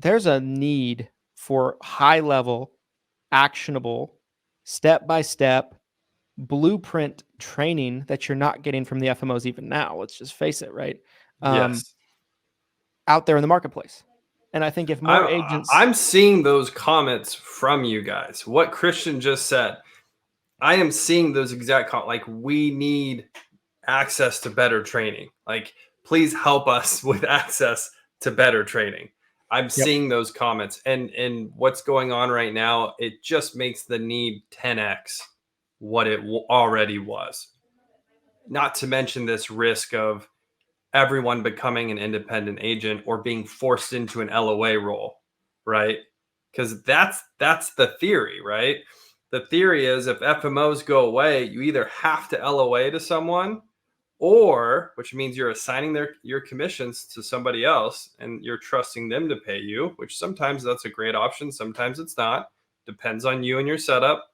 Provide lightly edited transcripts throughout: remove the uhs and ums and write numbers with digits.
there's a need for high level, actionable, step-by-step blueprint training that you're not getting from the FMOs even now. Let's just face it, right? Yes. Out there in the marketplace. And I think if more agents... I'm seeing those comments from you guys. What Christian just said, I am seeing those exact like, we need access to better training. Like, please help us with access to better training. I'm seeing those comments, and what's going on right now, it just makes the need 10x what it already was. Not to mention this risk of everyone becoming an independent agent or being forced into an LOA role, right? Because that's the theory, right? The theory is if FMOs go away, you either have to LOA to someone, or, which means you're assigning your commissions to somebody else and you're trusting them to pay you, which sometimes that's a great option, sometimes it's not. Depends on you and your setup.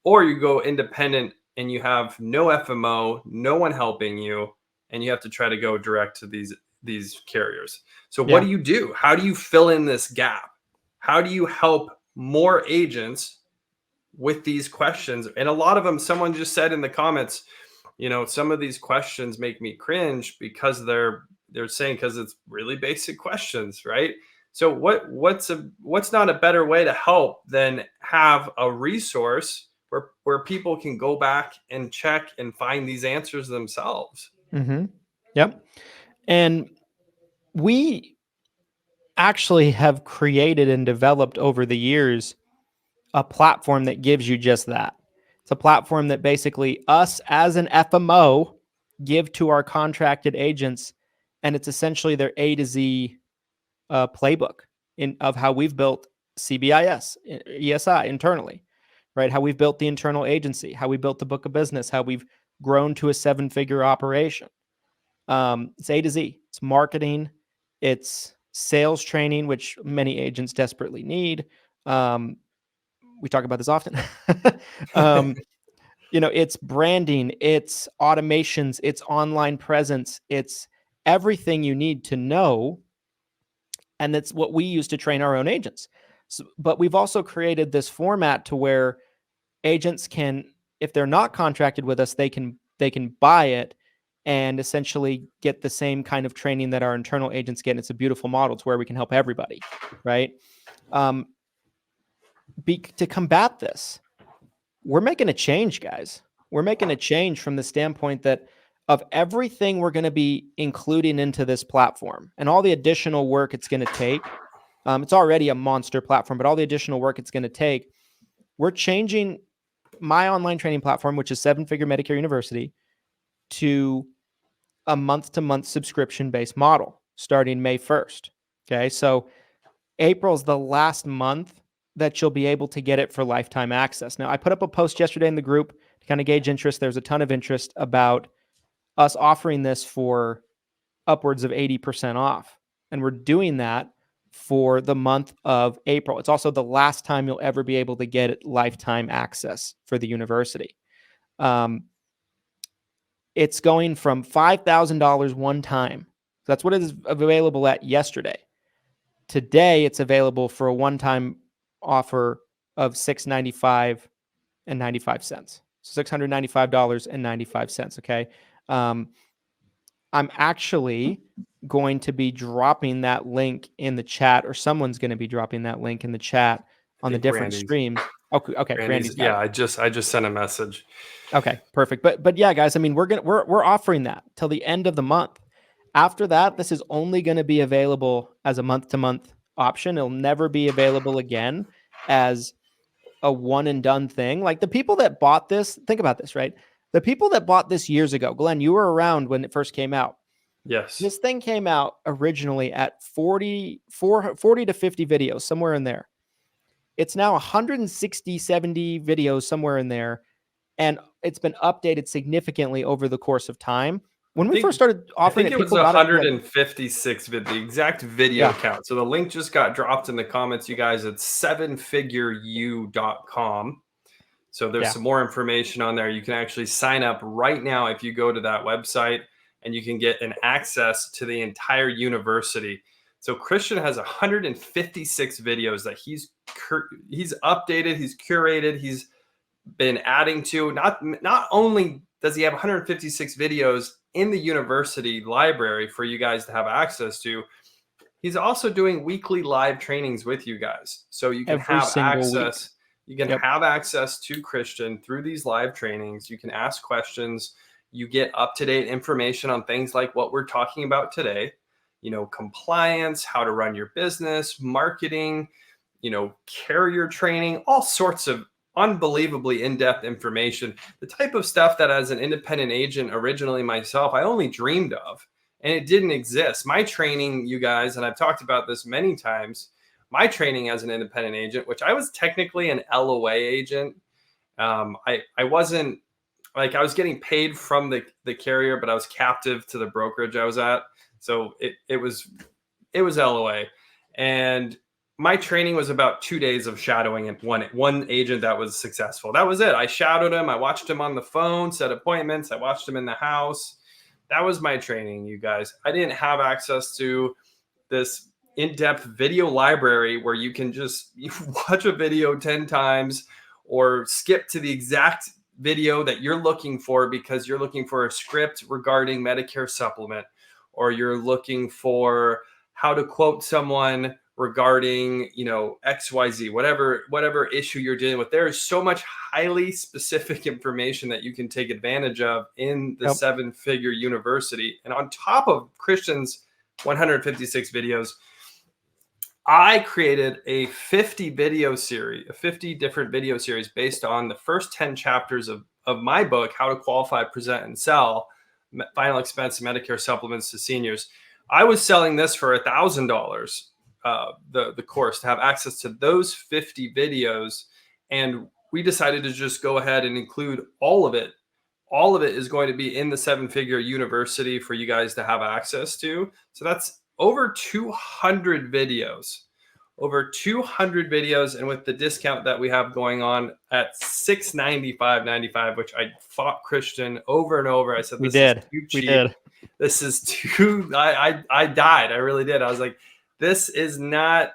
Or you go independent and you have no FMO, no one helping you, and you have to try to go direct to these carriers. So what do you do? How do you fill in this gap? How do you help more agents with these questions? And a lot of them, someone just said in the comments, you know, some of these questions make me cringe because they're saying because it's really basic questions, right? So what's not a better way to help than have a resource where people can go back and check and find these answers themselves? Mm-hmm. Yep. And we actually have created and developed over the years a platform that gives you just that. It's a platform that basically us as an FMO give to our contracted agents, and it's essentially their A to Z playbook of how we've built CBIS, ESI internally, right? How we've built the internal agency, how we built the book of business, how we've grown to a 7-figure operation. It's A to Z. It's marketing. It's sales training, which many agents desperately need. We talk about this often. It's branding, it's automations, it's online presence, it's everything you need to know. And that's what we use to train our own agents. But we've also created this format to where agents can, if they're not contracted with us, they can buy it and essentially get the same kind of training that our internal agents get. And it's a beautiful model to where we can help everybody, right? To combat this, we're making a change, guys. We're making a change from the standpoint that of everything we're going to be including into this platform and all the additional work it's going to take. It's already a monster platform, but all the additional work it's going to take, we're changing my online training platform, which is 7-figure Medicare University, to a month-to-month subscription-based model starting May 1st. Okay, so April's the last month that you'll be able to get it for lifetime access. Now, I put up a post yesterday in the group to kind of gauge interest. There's a ton of interest about us offering this for upwards of 80% off. And we're doing that for the month of April. It's also the last time you'll ever be able to get lifetime access for the university. It's going from $5,000 one time. That's what it is available at yesterday. Today, it's available for a one-time offer of $695.95. $695.95. Okay. I'm actually going to be dropping that link in the chat, or someone's going to be dropping that link in the chat on the different streams. Okay. Randy's yeah. I just sent a message. Okay, perfect. But yeah, guys, I mean, we're offering that till the end of the month. After that, this is only going to be available as a month-to-month option. It'll never be available again as a one and done thing. Like the people that bought this, think about this, right? The people that bought this years ago, Glenn, you were around when it first came out. Yes. This thing came out originally at 40 to 50 videos, somewhere in there. It's now 160, 70 videos, somewhere in there. And it's been updated significantly over the course of time. When we first started offering it was 156 the exact video count. So the link just got dropped in the comments, you guys. It's 7figureu.com. So there's some more information on there. You can actually sign up right now if you go to that website, and you can get an access to the entire university. So Christian has 156 videos that he's updated, he's curated, he's been adding to. Not only does he have 156 videos in the university library for you guys to have access to, he's also doing weekly live trainings with you guys. So you can Every have single week. access. You can Yep. have access to Christian through these live trainings. You can ask questions. You get up-to-date information on things like what we're talking about today, compliance, how to run your business, marketing, carrier training, all sorts of unbelievably in-depth information, the type of stuff that as an independent agent originally myself, I only dreamed of, and it didn't exist. My training, you guys, and I've talked about this many times, my training as an independent agent, which I was technically an LOA agent. I wasn't I was getting paid from the carrier, but I was captive to the brokerage I was at. So it was LOA. And my training was about 2 days of shadowing and one agent that was successful. That was it. I shadowed him. I watched him on the phone, set appointments. I watched him in the house. That was my training, you guys. I didn't have access to this in-depth video library where you can just watch a video 10 times or skip to the exact video that you're looking for because you're looking for a script regarding Medicare supplement, or you're looking for how to quote someone regarding, XYZ, whatever issue you're dealing with. There is so much highly specific information that you can take advantage of in the seven-figure university. And on top of Christian's 156 videos, I created a 50 different video series based on the first 10 chapters of my book, How to Qualify, Present, and Sell Final Expense Medicare Supplements to Seniors. I was selling this for $1,000, the course, to have access to those 50 videos. And we decided to just go ahead and include all of it. All of it is going to be in the seven-figure university for you guys to have access to. So that's over 200 videos. And with the discount that we have going on at $695.95, which I fought Christian over and over. I said, this is too cheap. This is too, I died. I really did. I was like, this is not,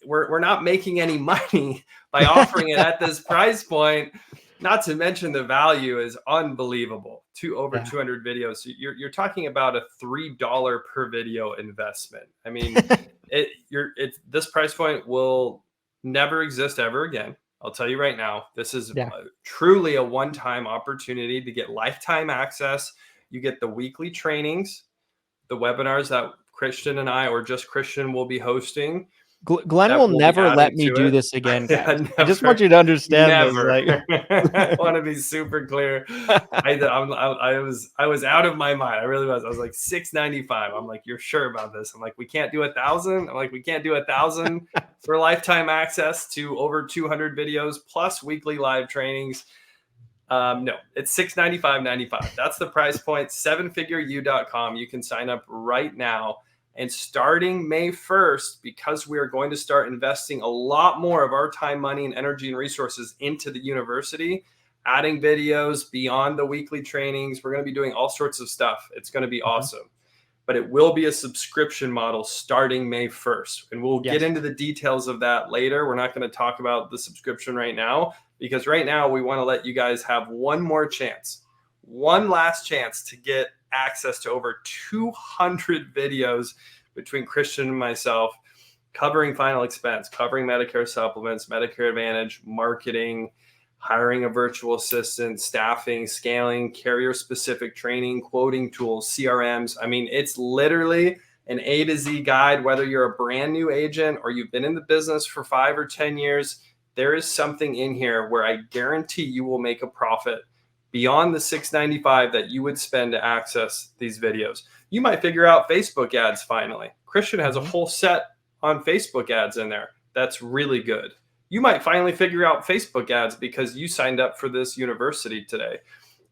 we're not making any money by offering it at this price point. Not to mention the value is unbelievable. Over 200 videos. So you're talking about a $3 per video investment. I mean, this price point will never exist ever again. I'll tell you right now. This is truly a one-time opportunity to get lifetime access. You get the weekly trainings, the webinars that Christian and I, or just Christian, will be hosting. Glenn will never let me do this again, guys. I just want you to understand this. I want to be super clear. I was out of my mind. I really was. I was like, $695. I'm like, you're sure about this? I'm like, we can't do 1,000. I'm like, we can't do 1,000 for lifetime access to over 200 videos plus weekly live trainings. No, it's $695.95. That's the price point. sevenfigureu.com. You can sign up right now. And starting May 1st, because we are going to start investing a lot more of our time, money, and energy and resources into the university, adding videos beyond the weekly trainings, we're going to be doing all sorts of stuff. It's going to be awesome. But it will be a subscription model starting May 1st. And we'll get into the details of that later. We're not going to talk about the subscription right now, because right now we want to let you guys have one last chance to get access to over 200 videos between Christian and myself, covering final expense, covering Medicare supplements, Medicare Advantage, marketing, hiring a virtual assistant, staffing, scaling, carrier-specific training, quoting tools, CRMs. I mean, it's literally an A to Z guide. Whether you're a brand new agent or you've been in the business for 5 or 10 years, there is something in here where I guarantee you will make a profit beyond the $695 that you would spend to access these videos. You might figure out Facebook ads finally. Christian has a whole set on Facebook ads in there. That's really good. You might finally figure out Facebook ads because you signed up for this university today.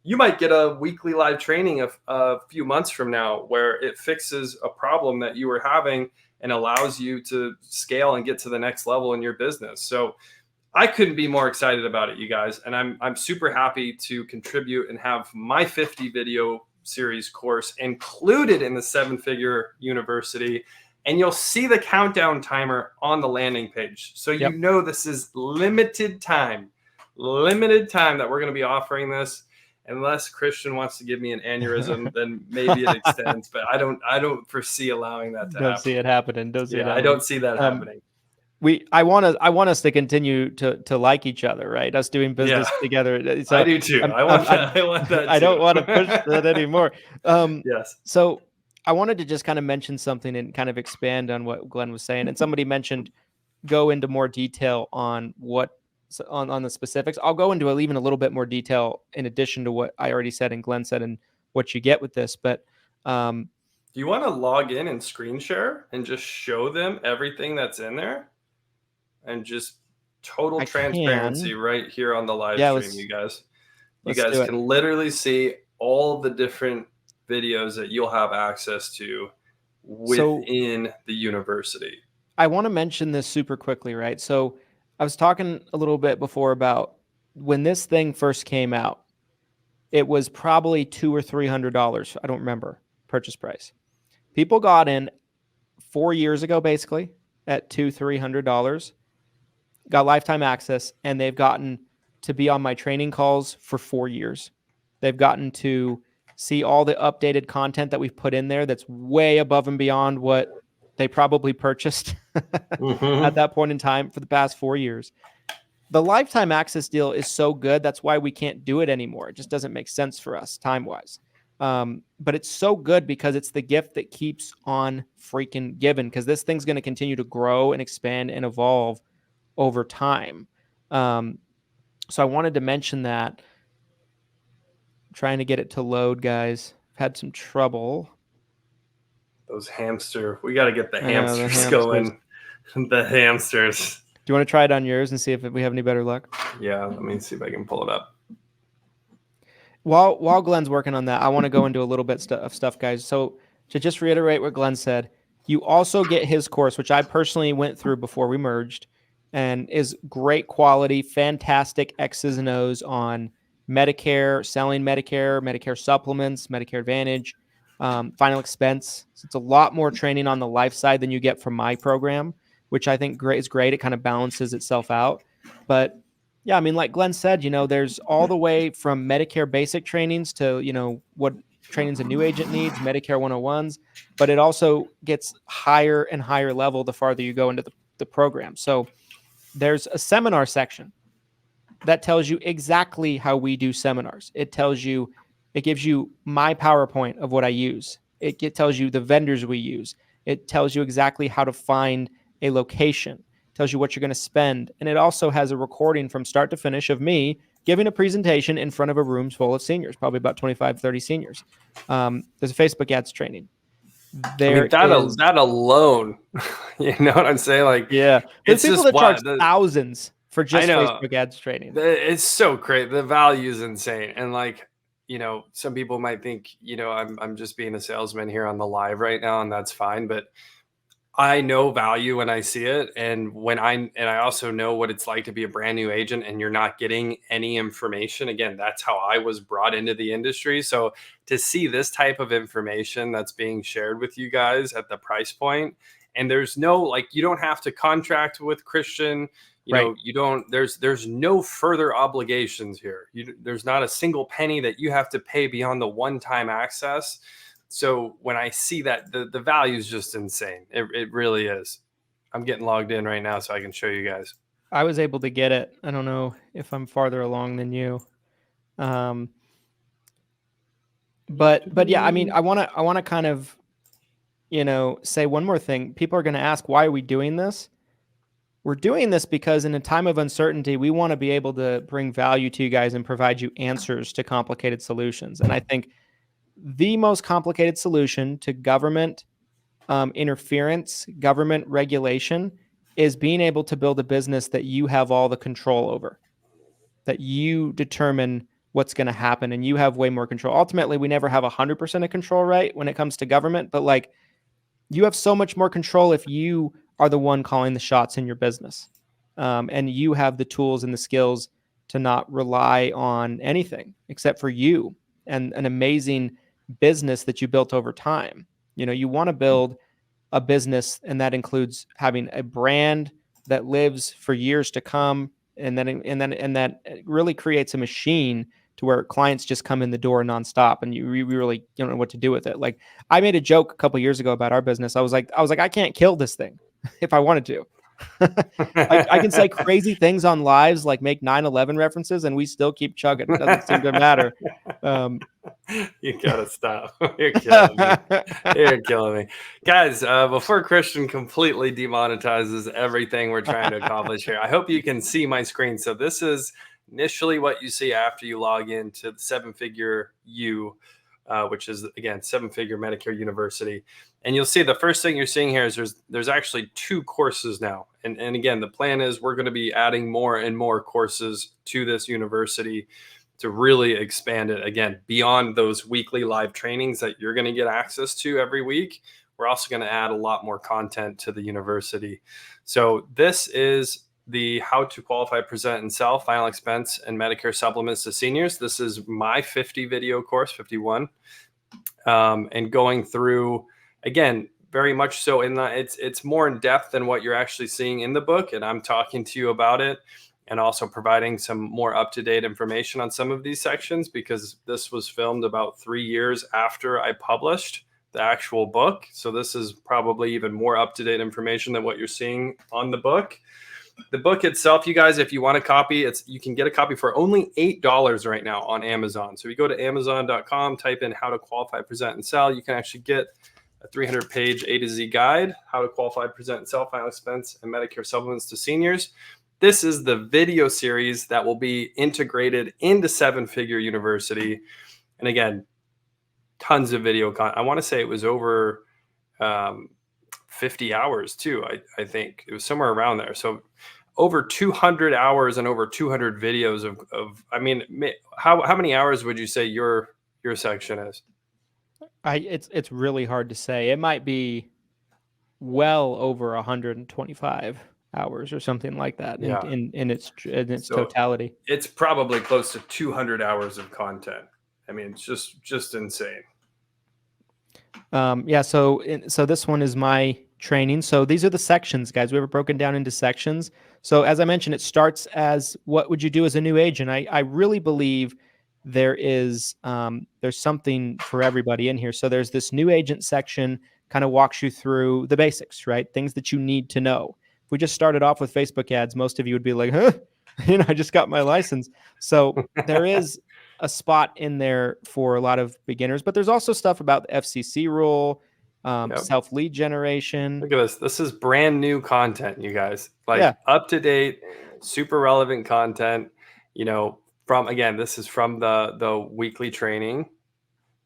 You might get a weekly live training a few months from now where it fixes a problem that you were having and allows you to scale and get to the next level in your business. So I couldn't be more excited about it, you guys. And I'm super happy to contribute and have my 50 video series course included in the 7-figure university. And you'll see the countdown timer on the landing page. So you know this is limited time that we're going to be offering this. Unless Christian wants to give me an aneurysm, then maybe it extends. But I don't foresee allowing that to happen. Don't see it happening. Don't see it happening. I don't see that happening. I want us to continue to like each other, right? Us doing business together. So I do too. I want that. I don't want to push that anymore. Yes. So I wanted to just kind of mention something and kind of expand on what Glenn was saying. And somebody mentioned go into more detail on on the specifics. I'll go into even a little bit more detail in addition to what I already said and Glenn said and what you get with this. But do you want to log in and screen share and just show them everything that's in there? And just total transparency right here on the live stream, you guys. You guys can literally see all the different videos that you'll have access to within the university. I want to mention this super quickly, right? So I was talking a little bit before about when this thing first came out, it was probably $200 or $300. I don't remember purchase price. People got in 4 years ago, basically at $200-$300. Got lifetime access, and they've gotten to be on my training calls for 4 years. They've gotten to see all the updated content that we've put in there that's way above and beyond what they probably purchased at that point in time for the past 4 years. The lifetime access deal is so good. That's why we can't do it anymore. It just doesn't make sense for us time-wise. But it's so good because it's the gift that keeps on freaking giving, because this thing's going to continue to grow and expand and evolve over time. So I wanted to mention that. I'm trying to get it to load, guys. I've had some trouble. Those we got to get the hamsters going. The hamsters. Do you want to try it on yours and see if we have any better luck? Yeah, let me see if I can pull it up. While Glenn's working on that, I want to go into a little bit of stuff, guys. So to just reiterate what Glenn said, you also get his course, which I personally went through before we merged, and is great quality, fantastic X's and O's on Medicare, selling Medicare, Medicare supplements, Medicare Advantage, final expense. So it's a lot more training on the life side than you get from my program, which I think is great. It kind of balances itself out. But yeah, I mean, like Glenn said, there's all the way from Medicare basic trainings to, what trainings a new agent needs, Medicare 101s, but it also gets higher and higher level the farther you go into the program. So there's a seminar section that tells you exactly how we do seminars. It gives you my PowerPoint of what I use. It tells you the vendors we use. It tells you exactly how to find a location. It tells you what you're going to spend. And it also has a recording from start to finish of me giving a presentation in front of a room full of seniors, probably about 25, 30 seniors. There's a Facebook ads training. That alone, you know what I'm saying? Like, yeah, there's people that charge thousands for just Facebook ads training. It's so great. The value is insane. And like, some people might think, I'm just being a salesman here on the live right now, and that's fine. But I know value when I see it. And I also know what it's like to be a brand new agent and you're not getting any information. Again, that's how I was brought into the industry. So to see this type of information that's being shared with you guys at the price point, and there's no, you don't have to contract with Christian, there's no further obligations here. There's not a single penny that you have to pay beyond the one-time access. So when I see that, the value is just insane. It really is. I'm getting logged in right now so I can show you guys. I was able to get it. I don't know if I'm farther along than you. But yeah, I mean, I want to kind of, say one more thing. People are going to ask, why are we doing this? We're doing this because in a time of uncertainty, we want to be able to bring value to you guys and provide you answers to complicated solutions. And I think the most complicated solution to government interference, government regulation, is being able to build a business that you have all the control over, that you determine what's going to happen and you have way more control. Ultimately, we never have 100% of control, right, when it comes to government, but you have so much more control if you are the one calling the shots in your business. And you have the tools and the skills to not rely on anything except for you and an amazing business that you built over time. You want to build a business, and that includes having a brand that lives for years to come, and that really creates a machine to where clients just come in the door nonstop, and you really don't know what to do with it. Like, I made a joke a couple years ago about our business. I was like, I can't kill this thing if I wanted to. I can say crazy things on lives, like make 9/11 references, and we still keep chugging. It doesn't seem to matter. You gotta stop. You're killing me. You're killing me. Guys, before Christian completely demonetizes everything we're trying to accomplish here, I hope you can see my screen. So this is initially what you see after you log into the 7-Figure U, which is, again, 7-Figure Medicare University. And you'll see the first thing you're seeing here is there's actually 2 courses now. And again, the plan is we're going to be adding more and more courses to this university to really expand it, again, beyond those weekly live trainings that you're going to get access to every week. We're also going to add a lot more content to the university. So this is the How to Qualify, Present, and Sell Final Expense and Medicare Supplements to Seniors. This is my 50 video course, 51, and going through, again, very much so it's more in depth than what you're actually seeing in the book, and I'm talking to you about it and also providing some more up-to-date information on some of these sections, because this was filmed about 3 years after I published the actual book. So this is probably even more up-to-date information than what you're seeing on the book. The book itself, you guys, if you want a copy, you can get a copy for only $8 right now on Amazon. So if you go to Amazon.com, type in How to Qualify, Present, and Sell, you can actually get a 300-page A to Z guide, How to Qualify, Present, and Sell Final Expense and Medicare Supplements to Seniors. This is the video series that will be integrated into 7-Figure University. And again, tons of video content. I want to say it was over 50 hours too. I think it was somewhere around there. So over 200 hours and over 200 videos of I mean, how many hours would you say your section is? It's really hard to say. It might be well over 125 hours or something like that. Yeah. in its totality. It's probably close to 200 hours of content. I mean, it's just insane. Yeah. So this one is my training. So these are the sections, guys. We have it broken down into sections. So as I mentioned, it starts as what would you do as a new agent? I really believe there's something for everybody in here. So there's this new agent section, kind of walks you through the basics, right? Things that you need to know. If we just started off with Facebook ads, most of you would be like, huh, I just got my license. So there is a spot in there for a lot of beginners, but there's also stuff about the FCC rule, self-lead generation. Look at this. This is brand new content, you guys. Up to date, super relevant content. This is from the weekly training,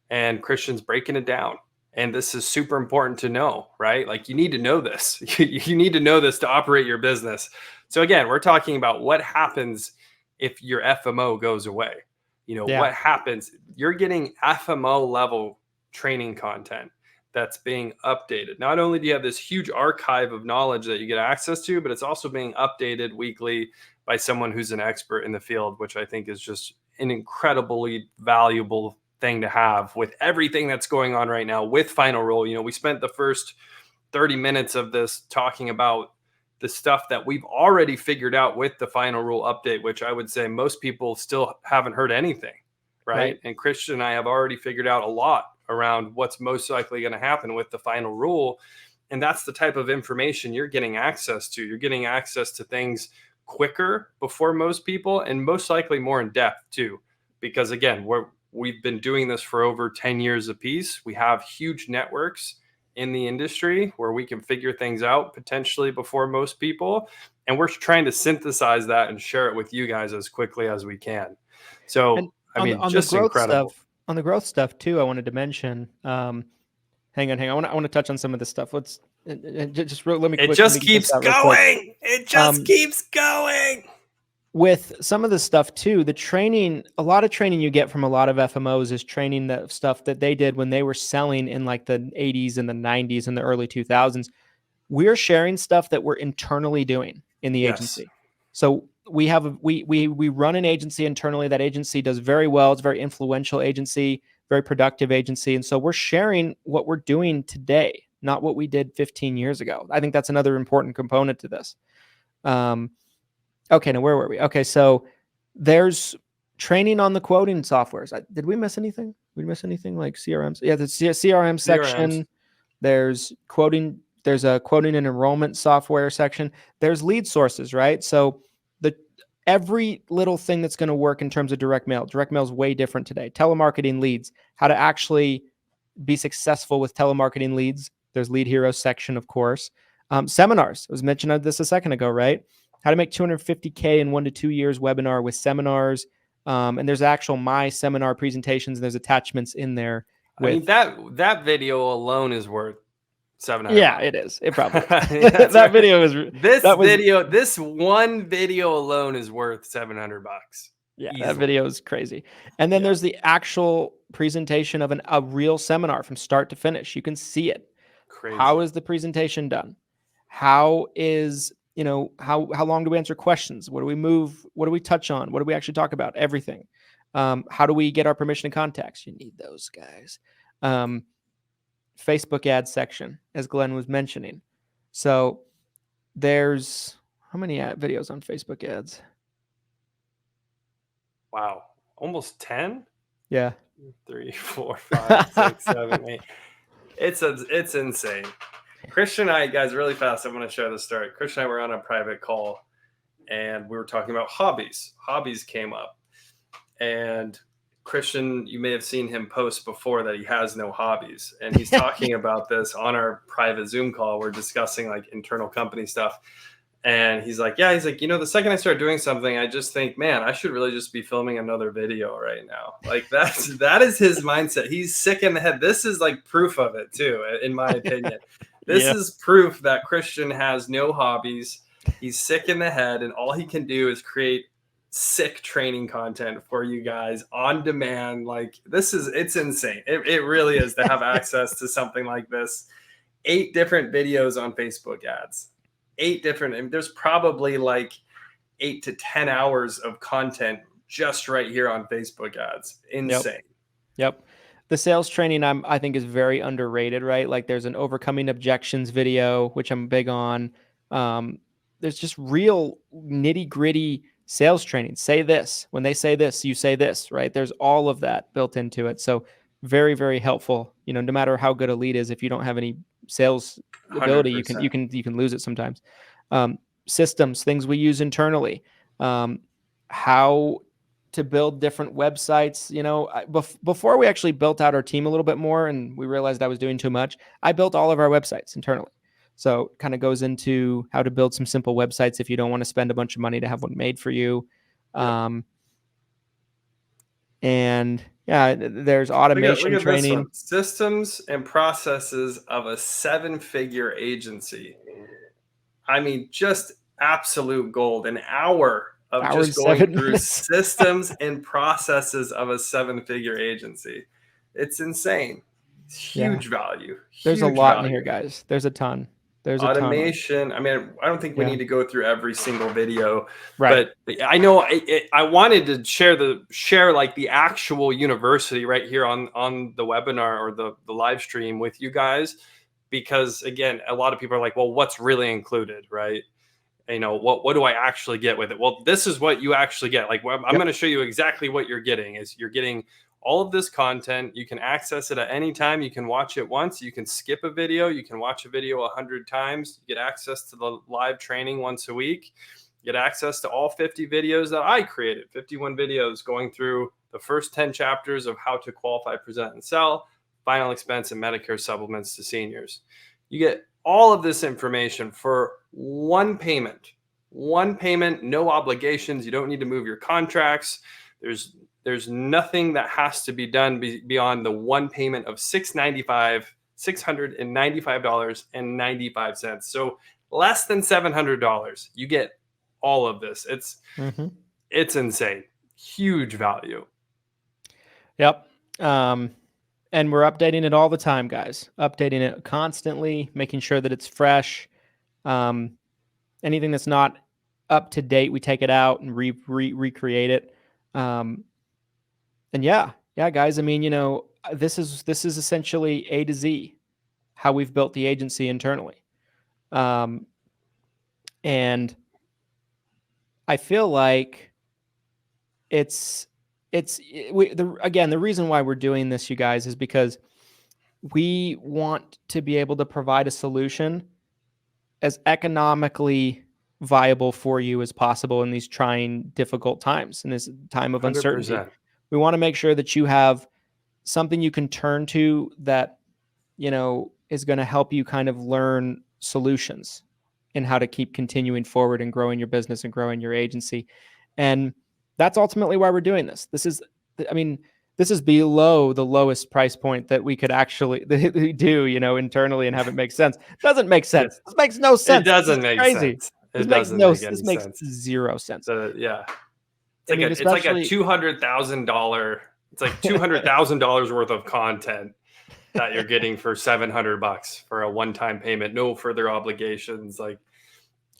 and Christian's breaking it down. And this is super important to know, right? Like, you need to know this. You need to know this to operate your business. So again, we're talking about what happens if your FMO goes away. What happens? You're getting FMO level training content that's being updated. Not only do you have this huge archive of knowledge that you get access to, but it's also being updated weekly by someone who's an expert in the field, which I think is just an incredibly valuable thing to have with everything that's going on right now with Final Rule. We spent the first 30 minutes of this talking about the stuff that we've already figured out with the Final Rule update, which I would say most people still haven't heard anything, right? And Christian and I have already figured out a lot around what's most likely going to happen with the Final Rule. And that's the type of information you're getting access to. You're getting access to things quicker before most people, and most likely more in depth too, because again, we've been doing this for over 10 years apiece. We have huge networks in the industry where we can figure things out potentially before most people. And we're trying to synthesize that and share it with you guys as quickly as we can. So, just incredible. On the growth stuff too, I wanted to mention, hang on. I want to touch on some of this stuff. Let me. It just keeps going. It just keeps going. With some of the stuff too, the training, a lot of training you get from a lot of FMOs is training that stuff that they did when they were selling in like the 80s and the 90s and the early 2000s. We're sharing stuff that we're internally doing in the agency. So we run an agency internally. That agency does very well. It's a very influential agency. very productive agency. And so we're sharing what we're doing today, not what we did 15 years ago. I think that's another important component to this. Okay, now where were we? Okay, so there's training on the quoting softwares. Did we miss anything? Did we miss anything like CRMs? Yeah, the CRM section. There's quoting. There's a quoting and enrollment software section. There's lead sources, right? So every little thing that's going to work in terms of direct mail. Direct mail is way different today. Telemarketing leads, how to actually be successful with telemarketing leads. There's Lead Hero section, of course. Seminars. I was mentioning this a second ago, right? How to make $250K in 1 to 2 years webinar with seminars. And there's actual my seminar presentations. And there's attachments in there. That video alone is worth $700. Yeah, it is. It probably is. That video is this one video alone is worth $700. Yeah, easily. That video is crazy. And then there's the actual presentation of a real seminar from start to finish. You can see it. Crazy. How is the presentation done? How is, how long do we answer questions? What do we move? What do we touch on? What do we actually talk about? Everything. How do we get our permission and contacts? You need those guys. Facebook ads section, as Glenn was mentioning. So there's how many videos on Facebook ads? Wow. Almost 10? Yeah. 3, 4, 5, 6, 7, 8. It's insane. Christian and I, guys, really fast, I want to share the story. Christian and I were on a private call and we were talking about hobbies. Hobbies came up. And Christian, you may have seen him post before that he has no hobbies. And he's talking about this on our private Zoom call. We're discussing like internal company stuff. And he's like, the second I start doing something, I just think, man, I should really just be filming another video right now. Like that is his mindset. He's sick in the head. This is like proof of it too, in my opinion. This is proof that Christian has no hobbies. He's sick in the head and all he can do is create sick training content for you guys on demand. Like it's insane. It really is to have access to something like this. 8 different videos on Facebook ads. 8 different, I mean, there's probably like 8 to 10 hours of content just right here on Facebook ads. Insane. Yep. The sales training I think is very underrated, right? Like there's an overcoming objections video, which I'm big on. There's just real nitty-gritty sales training. Say this. When they say this, you say this, right? There's all of that built into it. So very, very helpful. No matter how good a lead is, if you don't have any sales ability, 100%. you can lose it sometimes. Systems, things we use internally, how to build different websites. Before we actually built out our team a little bit more and we realized I was doing too much, I built all of our websites internally. So it kind of goes into how to build some simple websites if you don't want to spend a bunch of money to have one made for you. And yeah, there's automation look at training. This one. Systems and processes of a 7-figure agency. I mean, just absolute gold. An hour of just going through systems and processes of a 7-figure agency. It's insane. It's huge value. There's a lot in here, guys. There's a ton. There's automation. I mean, I don't think we need to go through every single video, right? But I know I wanted to share like the actual university right here on the webinar or the live stream with you guys, because again, a lot of people are like, well, what's really included, right? What do I actually get with it? Well, this is what you actually get. Like, I'm going to show you exactly what you're getting. Is you're getting all of this content. You can access it at any time. You can watch it once. You can skip a video. You can watch a video 100 times. You get access to the live training once a week. You get access to all 50 videos that I created, 51 videos going through the first 10 chapters of how to qualify, present, and sell, final expense, and Medicare supplements to seniors. You get all of this information for one payment, no obligations. You don't need to move your contracts. There's nothing that has to be done beyond the one payment of $695.95. So less than $700. You get all of this. It's insane. Huge value. Yep. And we're updating it all the time, guys. Updating it constantly, making sure that it's fresh. Anything that's not up to date, we take it out and recreate it. And yeah, guys. I mean, this is essentially A to Z how we've built the agency internally. And I feel like the reason why we're doing this, you guys, is because we want to be able to provide a solution as economically viable for you as possible in these trying, difficult times, in this time of uncertainty. 100%. We want to make sure that you have something you can turn to that, is going to help you kind of learn solutions and how to keep continuing forward and growing your business and growing your agency. And that's ultimately why we're doing this. This is below the lowest price point that we could actually do, internally and have it make sense. Doesn't make sense. This makes no sense. It doesn't make sense. This makes zero sense. So yeah, it's like a $200,000. It's like $200,000 worth of content that you're getting for $700 for a one-time payment, no further obligations. Like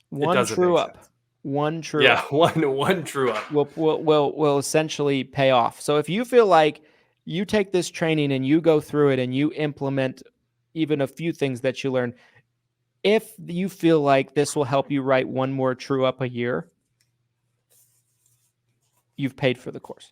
one true up. One true up. One true up will essentially pay off. So if you feel like you take this training and you go through it and you implement even a few things that you learn, if you feel like this will help you write one more true up a year, you've paid for the course.